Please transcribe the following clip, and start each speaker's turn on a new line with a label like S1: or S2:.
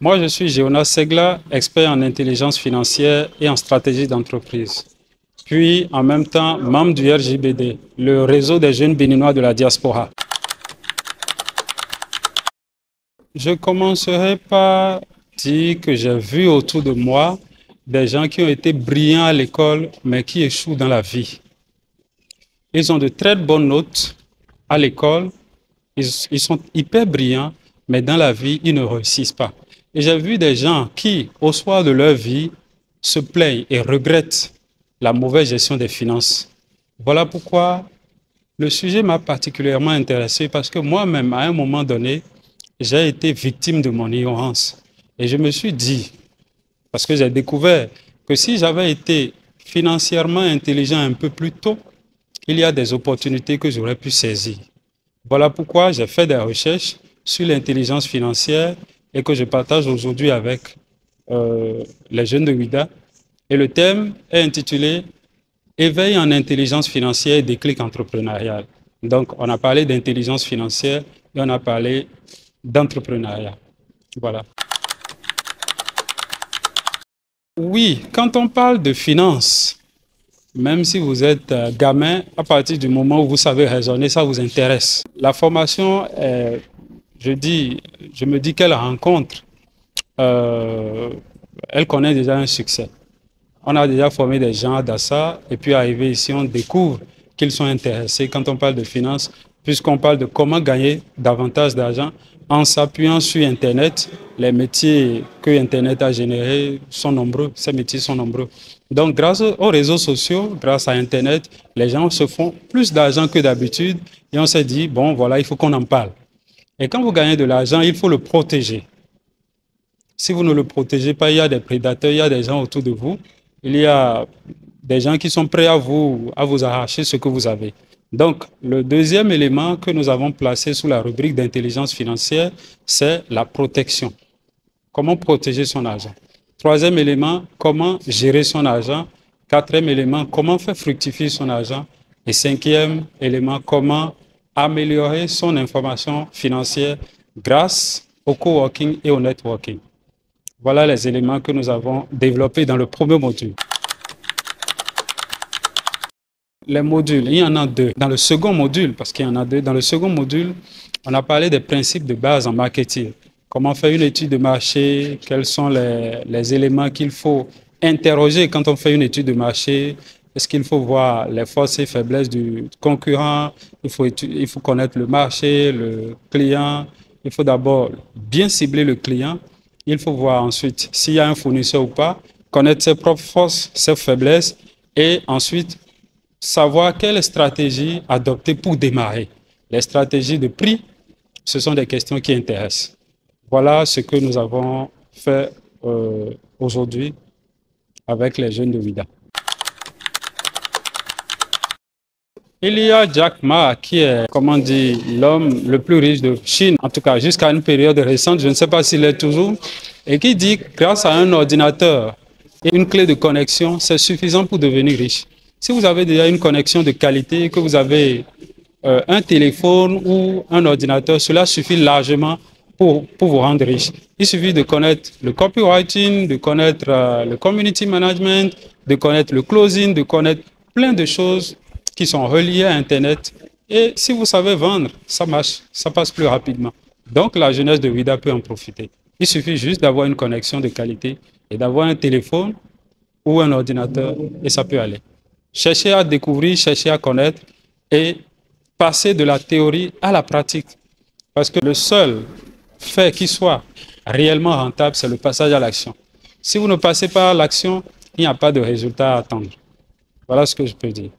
S1: Moi, je suis Jonas Segla, expert en intelligence financière et en stratégie d'entreprise. Puis, en même temps, membre du RJBD, le réseau des jeunes béninois de la diaspora. Je commencerai par dire que j'ai vu autour de moi des gens qui ont été brillants à l'école, mais qui échouent dans la vie. Ils ont de très bonnes notes à l'école, ils sont hyper brillants, mais dans la vie, ils ne réussissent pas. Et j'ai vu des gens qui, au soir de leur vie, se plaignent et regrettent la mauvaise gestion des finances. Voilà pourquoi le sujet m'a particulièrement intéressé, parce que moi-même, à un moment donné, j'ai été victime de mon ignorance. Et je me suis dit, parce que j'ai découvert que si j'avais été financièrement intelligent un peu plus tôt, il y a des opportunités que j'aurais pu saisir. Voilà pourquoi j'ai fait des recherches sur l'intelligence financière et que je partage aujourd'hui avec les jeunes de WIDA. Et le thème est intitulé Éveil en intelligence financière et déclic entrepreneurial. Donc, on a parlé d'intelligence financière et on a parlé d'entrepreneuriat. Voilà. Oui, quand on parle de finances, même si vous êtes gamin, à partir du moment où vous savez raisonner, ça vous intéresse. La formation, je me dis qu'elle rencontre, elle connaît déjà un succès. On a déjà formé des gens à ça, et puis arrivé ici, on découvre qu'ils sont intéressés quand on parle de finances, puisqu'on parle de comment gagner davantage d'argent en s'appuyant sur Internet. Les métiers que Internet a générés sont nombreux, ces métiers sont nombreux. Donc, grâce aux réseaux sociaux, grâce à Internet, les gens se font plus d'argent que d'habitude et on s'est dit, bon, voilà, il faut qu'on en parle. Et quand vous gagnez de l'argent, il faut le protéger. Si vous ne le protégez pas, il y a des prédateurs, il y a des gens autour de vous, il y a des gens qui sont prêts à vous arracher ce que vous avez. Donc, le deuxième élément que nous avons placé sous la rubrique d'intelligence financière, c'est la protection. Comment protéger son argent? Troisième élément, comment gérer son argent? Quatrième élément, comment faire fructifier son argent? Et cinquième élément, comment améliorer son information financière grâce au coworking et au networking. Voilà les éléments que nous avons développés dans le premier module. Les modules, il y en a deux. Dans le second module, parce qu'il y en a deux, dans le second module, on a parlé des principes de base en marketing. Comment faire une étude de marché, quels sont les éléments qu'il faut interroger quand on fait une étude de marché. Est-ce qu'il faut voir les forces et faiblesses du concurrent? Il faut connaître le marché, le client. Il faut d'abord bien cibler le client. Il faut voir ensuite s'il y a un fournisseur ou pas, connaître ses propres forces, ses faiblesses et ensuite savoir quelle stratégie adopter pour démarrer. Les stratégies de prix, ce sont des questions qui intéressent. Voilà ce que nous avons fait aujourd'hui avec les jeunes de WIDA. Il y a Jack Ma qui est, comment dire, l'homme le plus riche de Chine, en tout cas jusqu'à une période récente, je ne sais pas s'il est toujours, et qui dit que grâce à un ordinateur et une clé de connexion, c'est suffisant pour devenir riche. Si vous avez déjà une connexion de qualité, que vous avez un téléphone ou un ordinateur, cela suffit largement pour vous rendre riche. Il suffit de connaître le copywriting, de connaître le community management, de connaître le closing, de connaître plein de choses qui sont reliées à Internet. Et si vous savez vendre, ça marche, ça passe plus rapidement. Donc la jeunesse de WIDA peut en profiter. Il suffit juste d'avoir une connexion de qualité et d'avoir un téléphone ou un ordinateur et ça peut aller. Cherchez à découvrir, cherchez à connaître et passer de la théorie à la pratique. Parce que le seul fait qui soit réellement rentable, c'est le passage à l'action. Si vous ne passez pas à l'action, il n'y a pas de résultat à attendre. Voilà ce que je peux dire.